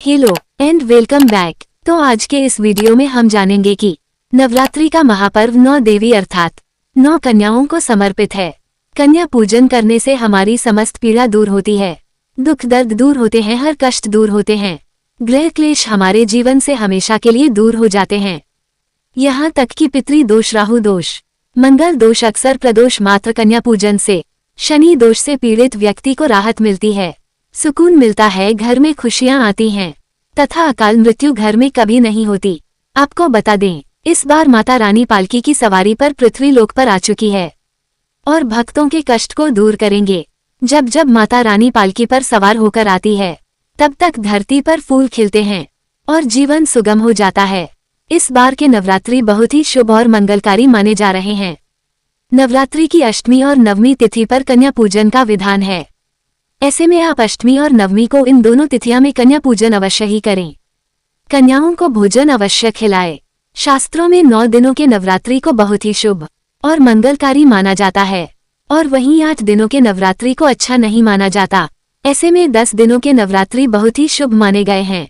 Hello and welcome back. तो आज के इस वीडियो में हम जानेंगे कि नवरात्रि का महापर्व 9 देवी अर्थात 9 कन्याओं को समर्पित है। कन्या पूजन करने से हमारी समस्त पीड़ा दूर होती है, दुख दर्द दूर होते हैं, हर कष्ट दूर होते हैं, ग्रह क्लेश हमारे जीवन से हमेशा के लिए दूर हो जाते हैं। यहाँ तक कि पितृ दोष, राहु दोष, मंगल दोष, अक्सर प्रदोष मात्र कन्या पूजन से, शनि दोष से पीड़ित व्यक्ति को राहत मिलती है, सुकून मिलता है, घर में खुशियां आती हैं तथा अकाल मृत्यु घर में कभी नहीं होती। आपको बता दें, इस बार माता रानी पालकी की सवारी पर पृथ्वी लोक पर आ चुकी है और भक्तों के कष्ट को दूर करेंगे। जब जब माता रानी पालकी पर सवार होकर आती है तब तक धरती पर फूल खिलते हैं और जीवन सुगम हो जाता है। इस बार के नवरात्रि बहुत ही शुभ और मंगलकारी माने जा रहे हैं। नवरात्रि की अष्टमी और नवमी तिथि पर कन्या पूजन का विधान है। ऐसे में आप अष्टमी और नवमी को इन दोनों तिथियों में कन्या पूजन अवश्य ही करें। कन्याओं को भोजन अवश्य खिलाएं। शास्त्रों में 9 दिनों के नवरात्रि को बहुत ही शुभ और मंगलकारी माना जाता है और वहीं 8 दिनों के नवरात्रि को अच्छा नहीं माना जाता। ऐसे में 10 दिनों के नवरात्रि बहुत ही शुभ माने गए हैं।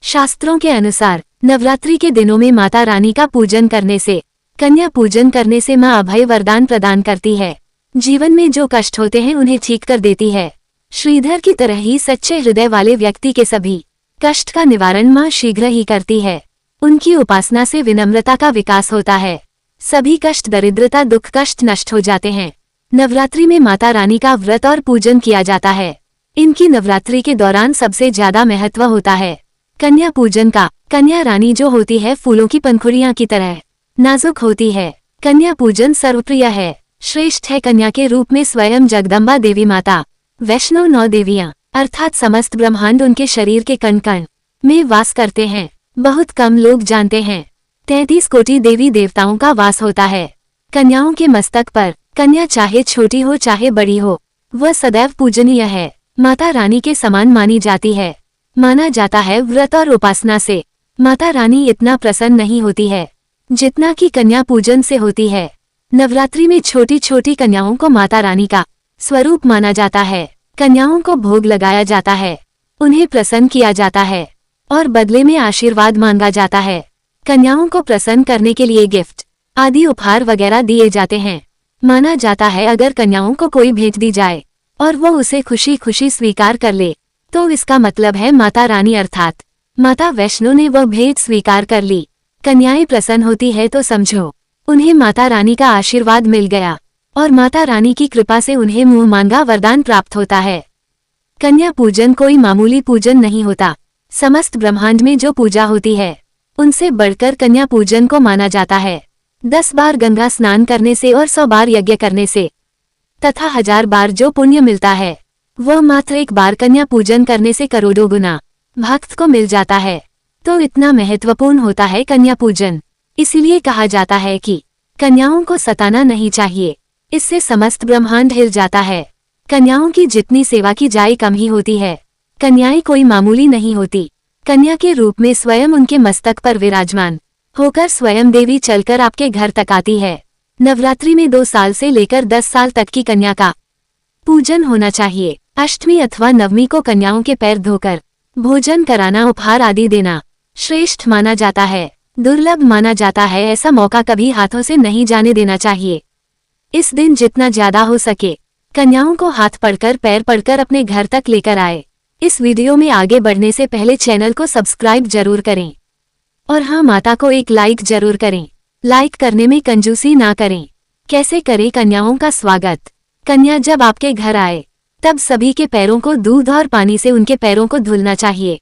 शास्त्रों के अनुसार नवरात्रि के दिनों में माता रानी का पूजन करने से, कन्या पूजन करने से माँ अभय वरदान प्रदान करती है। जीवन में जो कष्ट होते हैं उन्हें ठीक कर देती है। श्रीधर की तरह ही सच्चे हृदय वाले व्यक्ति के सभी कष्ट का निवारण माँ शीघ्र ही करती है। उनकी उपासना से विनम्रता का विकास होता है। सभी कष्ट, दरिद्रता, दुख, कष्ट नष्ट हो जाते हैं। नवरात्रि में माता रानी का व्रत और पूजन किया जाता है। इनकी नवरात्रि के दौरान सबसे ज्यादा महत्व होता है कन्या पूजन का। कन्या रानी जो होती है फूलों की पंखुड़ियां की तरह नाजुक होती है। कन्या पूजन सर्वप्रिय है, श्रेष्ठ है। कन्या के रूप में स्वयं जगदम्बा देवी माता, वैष्णव 9 देवियां अर्थात समस्त ब्रह्मांड उनके शरीर के कण कण में वास करते हैं। बहुत कम लोग जानते हैं 33 कोटि देवी देवताओं का वास होता है कन्याओं के मस्तक पर। कन्या चाहे छोटी हो चाहे बड़ी हो, वह सदैव पूजनीय है, माता रानी के समान मानी जाती है। माना जाता है व्रत और उपासना से माता रानी इतना प्रसन्न नहीं होती है जितना कि कन्या पूजन से होती है। नवरात्रि में छोटी छोटी कन्याओं को माता रानी का स्वरूप माना जाता है। कन्याओं को भोग लगाया जाता है, उन्हें प्रसन्न किया जाता है और बदले में आशीर्वाद मांगा जाता है। कन्याओं को प्रसन्न करने के लिए गिफ्ट आदि उपहार वगैरह दिए जाते हैं। माना जाता है अगर कन्याओं को कोई भेंट दी जाए और वो उसे खुशी खुशी स्वीकार कर ले तो इसका मतलब है माता रानी अर्थात माता वैष्णो ने वह भेंट स्वीकार कर ली। कन्याएं प्रसन्न होती है तो समझो उन्हें माता रानी का आशीर्वाद मिल गया और माता रानी की कृपा से उन्हें मुंह मांगा वरदान प्राप्त होता है। कन्या पूजन कोई मामूली पूजन नहीं होता। समस्त ब्रह्मांड में जो पूजा होती है उनसे बढ़कर कन्या पूजन को माना जाता है। 10 बार गंगा स्नान करने से और 100 बार यज्ञ करने से तथा 1000 बार जो पुण्य मिलता है वह मात्र एक बार कन्या पूजन करने से करोड़ों गुना भक्त को मिल जाता है। तो इतना महत्वपूर्ण होता है कन्या पूजन। इसीलिए कहा जाता है कि कन्याओं को सताना नहीं चाहिए, इससे समस्त ब्रह्मांड हिल जाता है। कन्याओं की जितनी सेवा की जाए कम ही होती है। कन्याएं कोई मामूली नहीं होती। कन्या के रूप में स्वयं उनके मस्तक पर विराजमान होकर स्वयं देवी चलकर आपके घर तक आती है। नवरात्रि में 2 साल से लेकर 10 साल तक की कन्या का पूजन होना चाहिए। अष्टमी अथवा नवमी को कन्याओं के पैर धोकर भोजन कराना, उपहार आदि देना श्रेष्ठ माना जाता है, दुर्लभ माना जाता है। ऐसा मौका कभी हाथों से नहीं जाने देना चाहिए। इस दिन जितना ज्यादा हो सके कन्याओं को हाथ पकड़कर पैर पकड़कर अपने घर तक लेकर आए। इस वीडियो में आगे बढ़ने से पहले चैनल को सब्सक्राइब जरूर करें और हाँ, माता को एक लाइक जरूर करें। लाइक करने में कंजूसी ना करें। कैसे करें कन्याओं का स्वागत? कन्या जब आपके घर आए तब सभी के पैरों को दूध और पानी से उनके पैरों को धुलना चाहिए।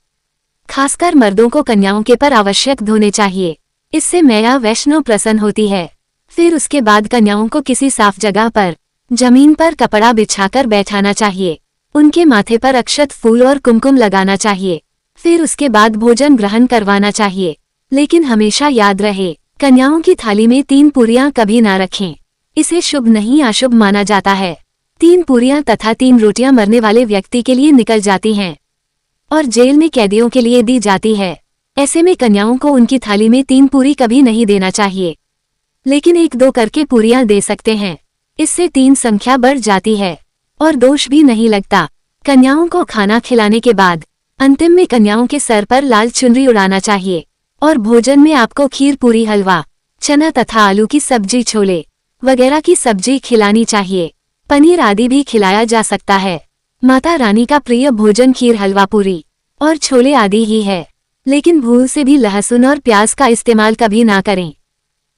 खासकर मर्दों को कन्याओं के पैर आवश्यक धोने चाहिए, इससे मैया वैष्णो प्रसन्न होती है। फिर उसके बाद कन्याओं को किसी साफ जगह पर जमीन पर कपड़ा बिछाकर बैठाना चाहिए। उनके माथे पर अक्षत, फूल और कुमकुम लगाना चाहिए। फिर उसके बाद भोजन ग्रहण करवाना चाहिए। लेकिन हमेशा याद रहे, कन्याओं की थाली में 3 पूरियां कभी ना रखें, इसे शुभ नहीं अशुभ माना जाता है। 3 पूरियां तथा 3 रोटियां मरने वाले व्यक्ति के लिए निकल जाती हैं और जेल में कैदियों के लिए दी जाती है। ऐसे में कन्याओं को उनकी थाली में 3 पूरी कभी नहीं देना चाहिए, लेकिन 1-2 करके पूरियां दे सकते हैं। इससे 3 संख्या बढ़ जाती है और दोष भी नहीं लगता। कन्याओं को खाना खिलाने के बाद अंतिम में कन्याओं के सर पर लाल चुनरी उड़ाना चाहिए और भोजन में आपको खीर, पूरी, हलवा, चना तथा आलू की सब्जी, छोले वगैरह की सब्जी खिलानी चाहिए। पनीर आदि भी खिलाया जा सकता है। माता रानी का प्रिय भोजन खीर, हलवा, पूरी और छोले आदि ही है, लेकिन भूल से भी लहसुन और प्याज का इस्तेमाल कभी ना करें।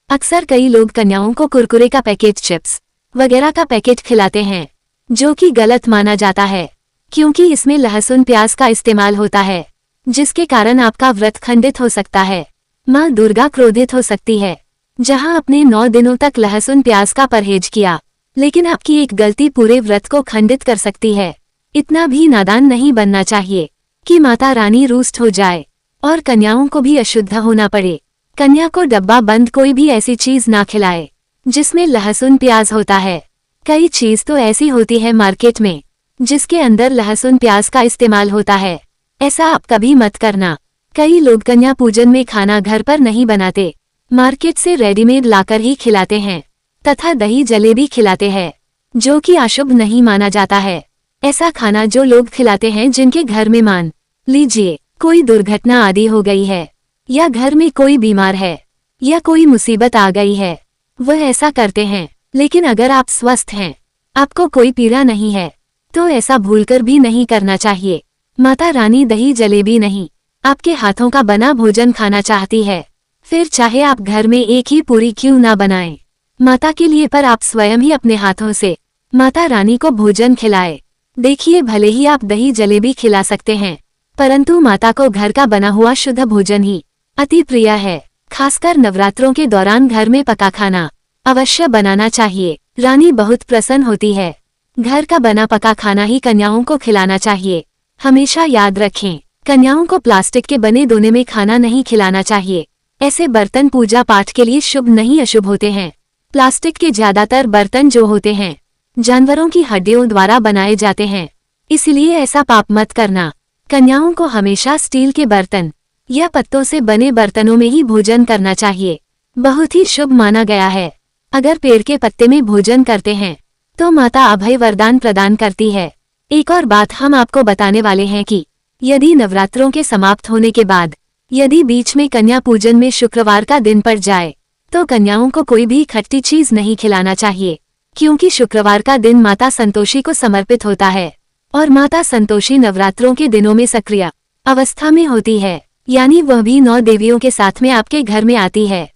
अक्सर कई लोग कन्याओं को कुरकुरे का पैकेट, चिप्स वगैरह का पैकेट खिलाते हैं, जो कि गलत माना जाता है, क्योंकि इसमें लहसुन, प्याज का इस्तेमाल होता है, जिसके कारण आपका व्रत खंडित हो सकता है। माँ दुर्गा क्रोधित हो सकती है। जहां आपने 9 दिनों तक लहसुन, प्याज का परहेज किया, लेकिन आपकी एक गलती पूरे व्रत को खंडित कर सकती है। इतना भी नादान नहीं बनना चाहिए कि माता रानी रुष्ट हो जाए और कन्याओं को भी अशुद्ध होना पड़े। कन्या को डब्बा बंद कोई भी ऐसी चीज ना खिलाए जिसमें लहसुन, प्याज होता है। कई चीज तो ऐसी होती है मार्केट में जिसके अंदर लहसुन, प्याज का इस्तेमाल होता है। ऐसा आप कभी मत करना। कई लोग कन्या पूजन में खाना घर पर नहीं बनाते, मार्केट से रेडीमेड लाकर ही खिलाते हैं तथा दही जलेबी खिलाते हैं, जो कि अशुभ नहीं माना जाता है। ऐसा खाना जो लोग खिलाते हैं जिनके घर में मान लीजिए कोई दुर्घटना आदि हो गई है, या घर में कोई बीमार है, या कोई मुसीबत आ गई है, वह ऐसा करते हैं। लेकिन अगर आप स्वस्थ हैं, आपको कोई पीड़ा नहीं है, तो ऐसा भूलकर भी नहीं करना चाहिए। माता रानी दही जलेबी नहीं, आपके हाथों का बना भोजन खाना चाहती है। फिर चाहे आप घर में एक ही पूरी क्यों ना बनाएं माता के लिए, पर आप स्वयं ही अपने हाथों से माता रानी को भोजन खिलाए। देखिए, भले ही आप दही जलेबी खिला सकते हैं, परंतु माता को घर का बना हुआ शुद्ध भोजन ही अति प्रिय है। खासकर नवरात्रों के दौरान घर में पका खाना अवश्य बनाना चाहिए। रानी बहुत प्रसन्न होती है। घर का बना पका खाना ही कन्याओं को खिलाना चाहिए। हमेशा याद रखें, कन्याओं को प्लास्टिक के बने दोने में खाना नहीं खिलाना चाहिए। ऐसे बर्तन पूजा पाठ के लिए शुभ नहीं, अशुभ होते हैं। प्लास्टिक के ज्यादातर बर्तन जो होते हैं जानवरों की हड्डियों द्वारा बनाए जाते हैं, इसलिए ऐसा पाप मत करना। कन्याओं को हमेशा स्टील के बर्तन या पत्तों से बने बर्तनों में ही भोजन करना चाहिए। बहुत ही शुभ माना गया है। अगर पेड़ के पत्ते में भोजन करते हैं तो माता अभय वरदान प्रदान करती है। एक और बात हम आपको बताने वाले हैं कि यदि नवरात्रों के समाप्त होने के बाद यदि बीच में कन्या पूजन में शुक्रवार का दिन पड़ जाए तो कन्याओं को कोई भी खट्टी चीज नहीं खिलाना चाहिए, क्योंकि शुक्रवार का दिन माता संतोषी को समर्पित होता है और माता संतोषी नवरात्रों के दिनों में सक्रिय अवस्था में होती है, यानी वह भी 9 देवियों के साथ में आपके घर में आती है।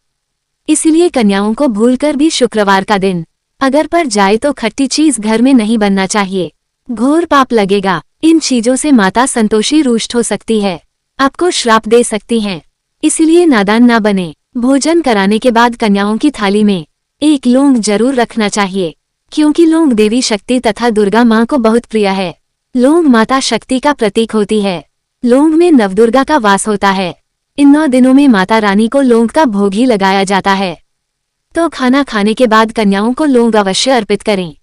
इसलिए कन्याओं को भूलकर भी शुक्रवार का दिन अगर पड़ जाए तो खट्टी चीज घर में नहीं बनना चाहिए। घोर पाप लगेगा। इन चीजों से माता संतोषी रुष्ट हो सकती है, आपको श्राप दे सकती हैं। इसलिए नादान ना बने। भोजन कराने के बाद कन्याओं की थाली में एक लौंग जरूर रखना चाहिए, क्योंकि लौंग देवी शक्ति तथा दुर्गा माँ को बहुत प्रिय है। लौंग माता शक्ति का प्रतीक होती है। लौंग में नवदुर्गा का वास होता है। इन 9 दिनों में माता रानी को लौंग का भोग ही लगाया जाता है, तो खाना खाने के बाद कन्याओं को लौंग अवश्य अर्पित करें।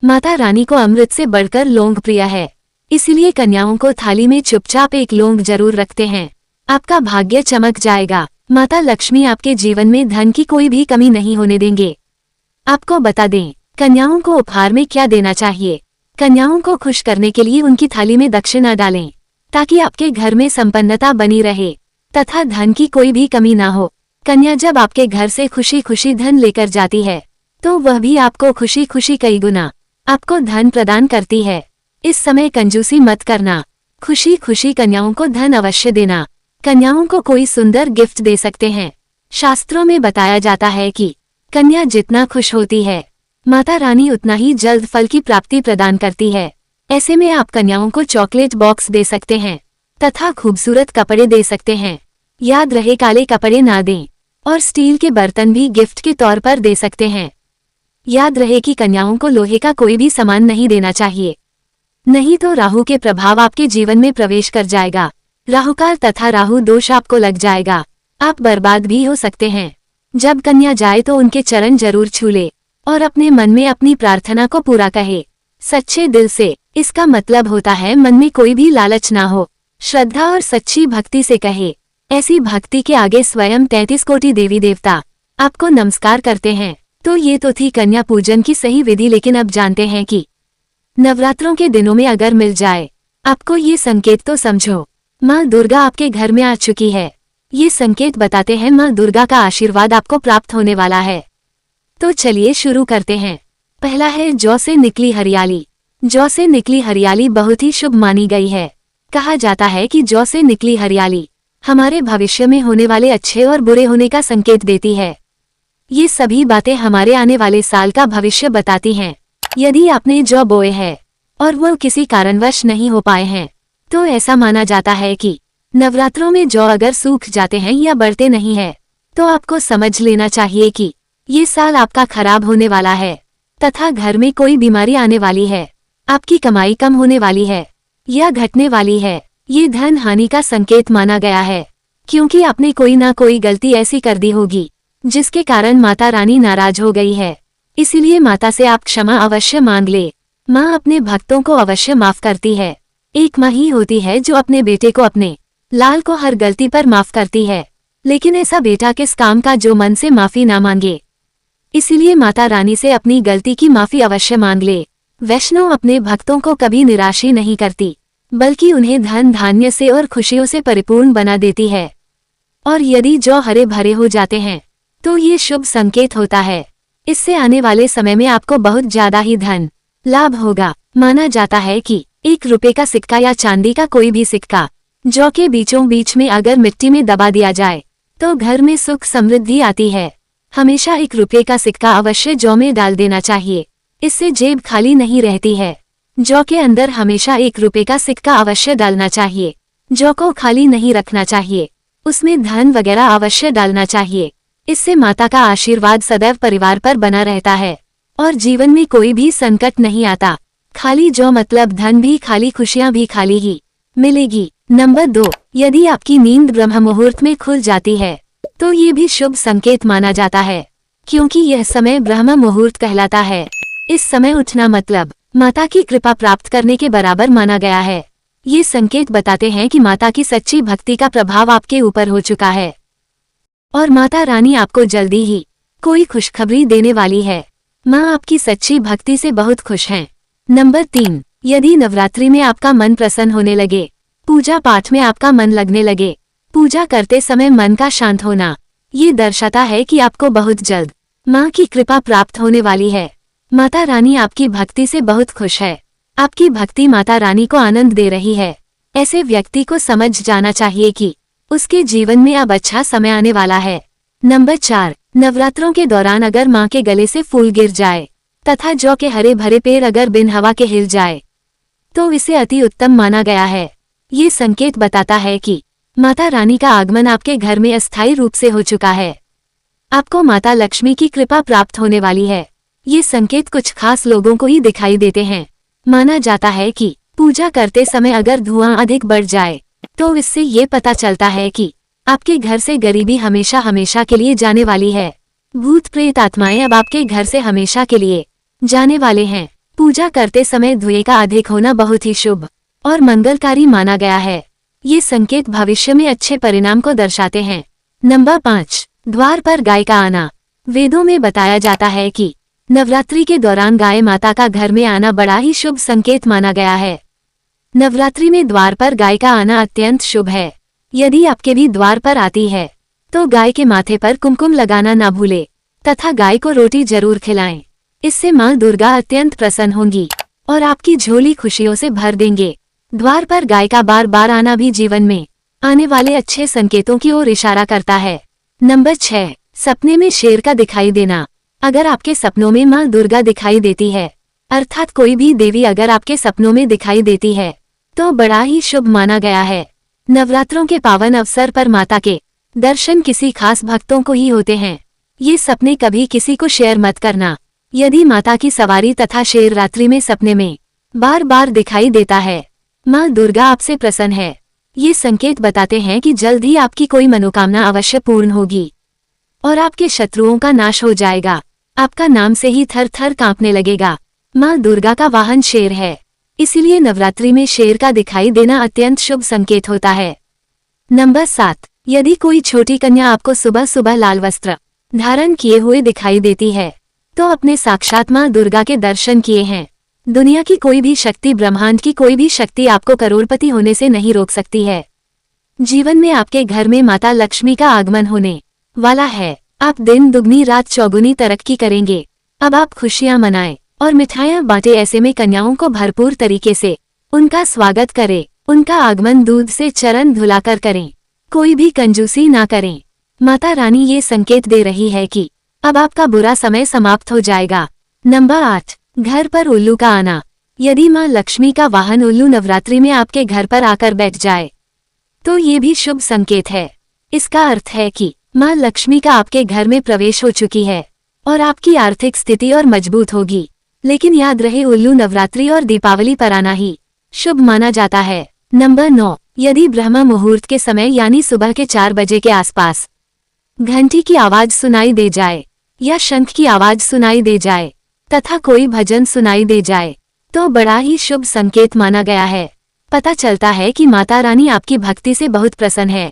माता रानी को अमृत से बढ़कर लौंग प्रिय है, इसलिए कन्याओं को थाली में चुपचाप एक लौंग जरूर रखते हैं। आपका भाग्य चमक जाएगा। माता लक्ष्मी आपके जीवन में धन की कोई भी कमी नहीं होने देंगे। आपको बता दें, कन्याओं को उपहार में क्या देना चाहिए। कन्याओं को खुश करने के लिए उनकी थाली में दक्षिणा डालें, ताकि आपके घर में संपन्नता बनी रहे तथा धन की कोई भी कमी ना हो। कन्या जब आपके घर से खुशी खुशी धन लेकर जाती है, तो वह भी आपको खुशी खुशी कई गुना आपको धन प्रदान करती है। इस समय कंजूसी मत करना, खुशी खुशी कन्याओं को धन अवश्य देना। कन्याओं को कोई सुंदर गिफ्ट दे सकते हैं। शास्त्रों में बताया जाता है कि कन्या जितना खुश होती है, माता रानी उतना ही जल्द फल की प्राप्ति प्रदान करती है। ऐसे में आप कन्याओं को चॉकलेट बॉक्स दे सकते हैं तथा खूबसूरत कपड़े दे सकते हैं। याद रहे, काले कपड़े ना दें और स्टील के बर्तन भी गिफ्ट के तौर पर दे सकते हैं। याद रहे कि कन्याओं को लोहे का कोई भी सामान नहीं देना चाहिए, नहीं तो राहु के प्रभाव आपके जीवन में प्रवेश कर जाएगा। राहुकाल तथा राहु दोष आपको लग जाएगा, आप बर्बाद भी हो सकते हैं। जब कन्या जाए तो उनके चरण जरूर छू ले और अपने मन में अपनी प्रार्थना को पूरा कहे सच्चे दिल से। इसका मतलब होता है मन में कोई भी लालच ना हो, श्रद्धा और सच्ची भक्ति से कहे। ऐसी भक्ति के आगे स्वयं 33 कोटि देवी देवता आपको नमस्कार करते हैं। तो ये तो थी कन्या पूजन की सही विधि, लेकिन अब जानते हैं कि नवरात्रों के दिनों में अगर मिल जाए आपको ये संकेत, तो समझो माँ दुर्गा आपके घर में आ चुकी है। ये संकेत बताते हैं माँ दुर्गा का आशीर्वाद आपको प्राप्त होने वाला है। तो चलिए शुरू करते हैं। पहला है जौ से निकली हरियाली। जौ से निकली हरियाली बहुत ही शुभ मानी गई है। कहा जाता है कि जौ से निकली हरियाली हमारे भविष्य में होने वाले अच्छे और बुरे होने का संकेत देती है। ये सभी बातें हमारे आने वाले साल का भविष्य बताती हैं। यदि आपने जौ बोए हैं और वो किसी कारणवश नहीं हो पाए हैं, तो ऐसा माना जाता है कि नवरात्रों में जौ अगर सूख जाते हैं या बढ़ते नहीं है, तो आपको समझ लेना चाहिए कि ये साल आपका खराब होने वाला है तथा घर में कोई बीमारी आने वाली है, आपकी कमाई कम होने वाली है या घटने वाली है। ये धन हानि का संकेत माना गया है, क्योंकि आपने कोई ना कोई गलती ऐसी कर दी होगी जिसके कारण माता रानी नाराज हो गई है। इसीलिए माता से आप क्षमा अवश्य मांग ले। माँ अपने भक्तों को अवश्य माफ करती है। एक माँ ही होती है जो अपने बेटे को, अपने लाल को हर गलती पर माफ करती है, लेकिन ऐसा बेटा किस काम का जो मन से माफी ना मांगे। इसीलिए माता रानी से अपनी गलती की माफी अवश्य मांग ले। वैष्णो अपने भक्तों को कभी निराश ही नहीं करती, बल्कि उन्हें धन धान्य से और खुशियों से परिपूर्ण बना देती है। और यदि जौ हरे भरे हो जाते हैं तो ये शुभ संकेत होता है। इससे आने वाले समय में आपको बहुत ज्यादा ही धन लाभ होगा। माना जाता है कि 1 रुपए का सिक्का या चांदी का कोई भी सिक्का जौ के बीचों बीच में अगर मिट्टी में दबा दिया जाए तो घर में सुख समृद्धि आती है। हमेशा 1 रुपए का सिक्का अवश्य जौ में डाल देना चाहिए, इससे जेब खाली नहीं रहती है। जौ के अंदर हमेशा 1 रुपए का सिक्का अवश्य डालना चाहिए। जौ को खाली नहीं रखना चाहिए, उसमें धन वगैरह अवश्य डालना चाहिए। इससे माता का आशीर्वाद सदैव परिवार पर बना रहता है और जीवन में कोई भी संकट नहीं आता। खाली जौ मतलब धन भी खाली, खुशियां भी खाली ही मिलेगी। नंबर 2, यदि आपकी नींद ब्रह्म मुहूर्त में खुल जाती है तो ये भी शुभ संकेत माना जाता है, क्योंकि यह समय ब्रह्म मुहूर्त कहलाता है। इस समय उठना मतलब माता की कृपा प्राप्त करने के बराबर माना गया है। ये संकेत बताते हैं कि माता की सच्ची भक्ति का प्रभाव आपके ऊपर हो चुका है और माता रानी आपको जल्दी ही कोई खुशखबरी देने वाली है। माँ आपकी सच्ची भक्ति से बहुत खुश हैं। नंबर 3, यदि नवरात्रि में आपका मन प्रसन्न होने लगे, पूजा पाठ में आपका मन लगने लगे, पूजा करते समय मन का शांत होना, ये दर्शाता है कि आपको बहुत जल्द माँ की कृपा प्राप्त होने वाली है। माता रानी आपकी भक्ति से बहुत खुश है। आपकी भक्ति माता रानी को आनंद दे रही है। ऐसे व्यक्ति को समझ जाना चाहिए कि उसके जीवन में अब अच्छा समय आने वाला है। नंबर 4, नवरात्रों के दौरान अगर माँ के गले से फूल गिर जाए तथा जौ के हरे भरे पेड़ अगर बिन हवा के हिल जाए तो इसे अति उत्तम माना गया है। ये संकेत बताता है कि माता रानी का आगमन आपके घर में अस्थायी रूप से हो चुका है। आपको माता लक्ष्मी की कृपा प्राप्त होने वाली है। ये संकेत कुछ खास लोगों को ही दिखाई देते हैं। माना जाता है कि पूजा करते समय अगर धुआं अधिक बढ़ जाए तो इससे ये पता चलता है कि आपके घर से गरीबी हमेशा हमेशा के लिए जाने वाली है। भूत प्रेत आत्माएं अब आपके घर से हमेशा के लिए जाने वाले हैं। पूजा करते समय धुएं का अधिक होना बहुत ही शुभ और मंगलकारी माना गया है। ये संकेत भविष्य में अच्छे परिणाम को दर्शाते हैं। नंबर 5, द्वार पर गाय का आना। वेदों में बताया जाता है कि नवरात्रि के दौरान गाय माता का घर में आना बड़ा ही शुभ संकेत माना गया है। नवरात्रि में द्वार पर गाय का आना अत्यंत शुभ है। यदि आपके भी द्वार पर आती है तो गाय के माथे पर कुमकुम लगाना ना भूले तथा गाय को रोटी जरूर खिलाएं। इससे माँ दुर्गा अत्यंत प्रसन्न होंगी और आपकी झोली खुशियों से भर देंगे। द्वार पर गाय का बार बार आना भी जीवन में आने वाले अच्छे संकेतों की ओर इशारा करता है। नंबर 6, सपने में शेर का दिखाई देना। अगर आपके सपनों में माँ दुर्गा दिखाई देती है, अर्थात कोई भी देवी अगर आपके सपनों में दिखाई देती है, तो बड़ा ही शुभ माना गया है। नवरात्रों के पावन अवसर पर माता के दर्शन किसी खास भक्तों को ही होते हैं। ये सपने कभी किसी को शेयर मत करना। यदि माता की सवारी तथा शेर रात्रि में सपने में बार बार दिखाई देता है, माँ दुर्गा आपसे प्रसन्न है। ये संकेत बताते हैं कि जल्द ही आपकी कोई मनोकामना अवश्य पूर्ण होगी और आपके शत्रुओं का नाश हो जाएगा। आपका नाम से ही थर थर कांपने लगेगा। माँ दुर्गा का वाहन शेर है, इसीलिए नवरात्रि में शेर का दिखाई देना अत्यंत शुभ संकेत होता है। नंबर 7, यदि कोई छोटी कन्या आपको सुबह सुबह लाल वस्त्र धारण किए हुए दिखाई देती है तो अपने साक्षात माँ दुर्गा के दर्शन किए हैं। दुनिया की कोई भी शक्ति, ब्रह्मांड की कोई भी शक्ति आपको करोड़पति होने से नहीं रोक सकती है। जीवन में आपके घर में माता लक्ष्मी का आगमन होने वाला है। आप दिन दुगनी रात चौगुनी तरक्की करेंगे। अब आप खुशियां मनाएं और मिठाइयां बांटे। ऐसे में कन्याओं को भरपूर तरीके से उनका स्वागत करें। उनका आगमन दूध से चरण धुलाकर करें, कोई भी कंजूसी ना करें। माता रानी ये संकेत दे रही है कि अब आपका बुरा समय समाप्त हो जाएगा। नंबर 8, घर पर उल्लू का आना। यदि मां लक्ष्मी का वाहन उल्लू नवरात्रि में आपके घर पर आकर बैठ जाए तो ये भी शुभ संकेत है। इसका अर्थ है कि मां लक्ष्मी का आपके घर में प्रवेश हो चुकी है और आपकी आर्थिक स्थिति और मजबूत होगी। लेकिन याद रहे, उल्लू नवरात्रि और दीपावली पर आना ही शुभ माना जाता है। नंबर 9, यदि ब्रह्म मुहूर्त के समय यानी सुबह के 4 बजे के आसपास घंटी की आवाज सुनाई दे जाए या शंख की आवाज सुनाई दे जाए तथा कोई भजन सुनाई दे जाए तो बड़ा ही शुभ संकेत माना गया है। पता चलता है कि माता रानी आपकी भक्ति से बहुत प्रसन्न है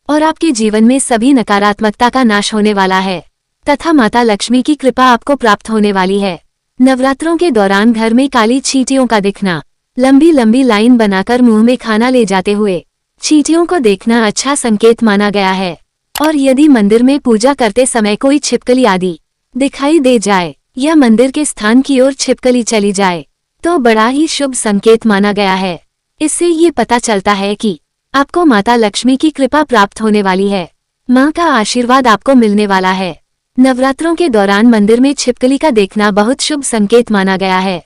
और आपके जीवन में सभी नकारात्मकता का नाश होने वाला है तथा माता लक्ष्मी की कृपा आपको प्राप्त होने वाली है। नवरात्रों के दौरान घर में काली चींटियों का दिखना, लंबी लंबी लाइन बनाकर मुंह में खाना ले जाते हुए चींटियों को देखना अच्छा संकेत माना गया है। और यदि मंदिर में पूजा करते समय कोई छिपकली आदि दिखाई दे जाए या मंदिर के स्थान की ओर छिपकली चली जाए तो बड़ा ही शुभ संकेत माना गया है। इससे ये पता चलता है कि आपको माता लक्ष्मी की कृपा प्राप्त होने वाली है। मां का आशीर्वाद आपको मिलने वाला है। नवरात्रों के दौरान मंदिर में छिपकली का देखना बहुत शुभ संकेत माना गया है।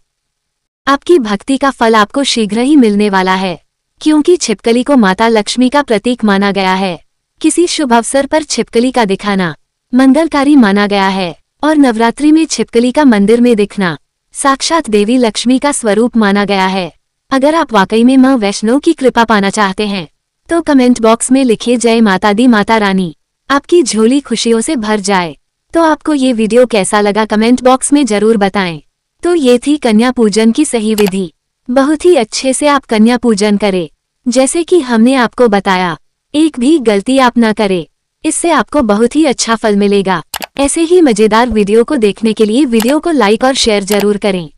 आपकी भक्ति का फल आपको शीघ्र ही मिलने वाला है, क्योंकि छिपकली को माता लक्ष्मी का प्रतीक माना गया है। किसी शुभ अवसर पर छिपकली का दिखाना मंगलकारी माना गया है और नवरात्रि में छिपकली का मंदिर में दिखना साक्षात देवी लक्ष्मी का स्वरूप माना गया है। अगर आप वाकई में मां वैष्णो की कृपा पाना चाहते हैं तो कमेंट बॉक्स में लिखिए जय माता दी माता रानी, आपकी झोली खुशियों से भर जाए। तो आपको ये वीडियो कैसा लगा कमेंट बॉक्स में जरूर बताएं। तो ये थी कन्या पूजन की सही विधि। बहुत ही अच्छे से आप कन्या पूजन करें जैसे कि हमने आपको बताया। एक भी गलती आप ना करें, इससे आपको बहुत ही अच्छा फल मिलेगा। ऐसे ही मजेदार वीडियो को देखने के लिए वीडियो को लाइक और शेयर जरूर करें।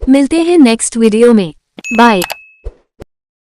मिलते हैं नेक्स्ट वीडियो में। बाय।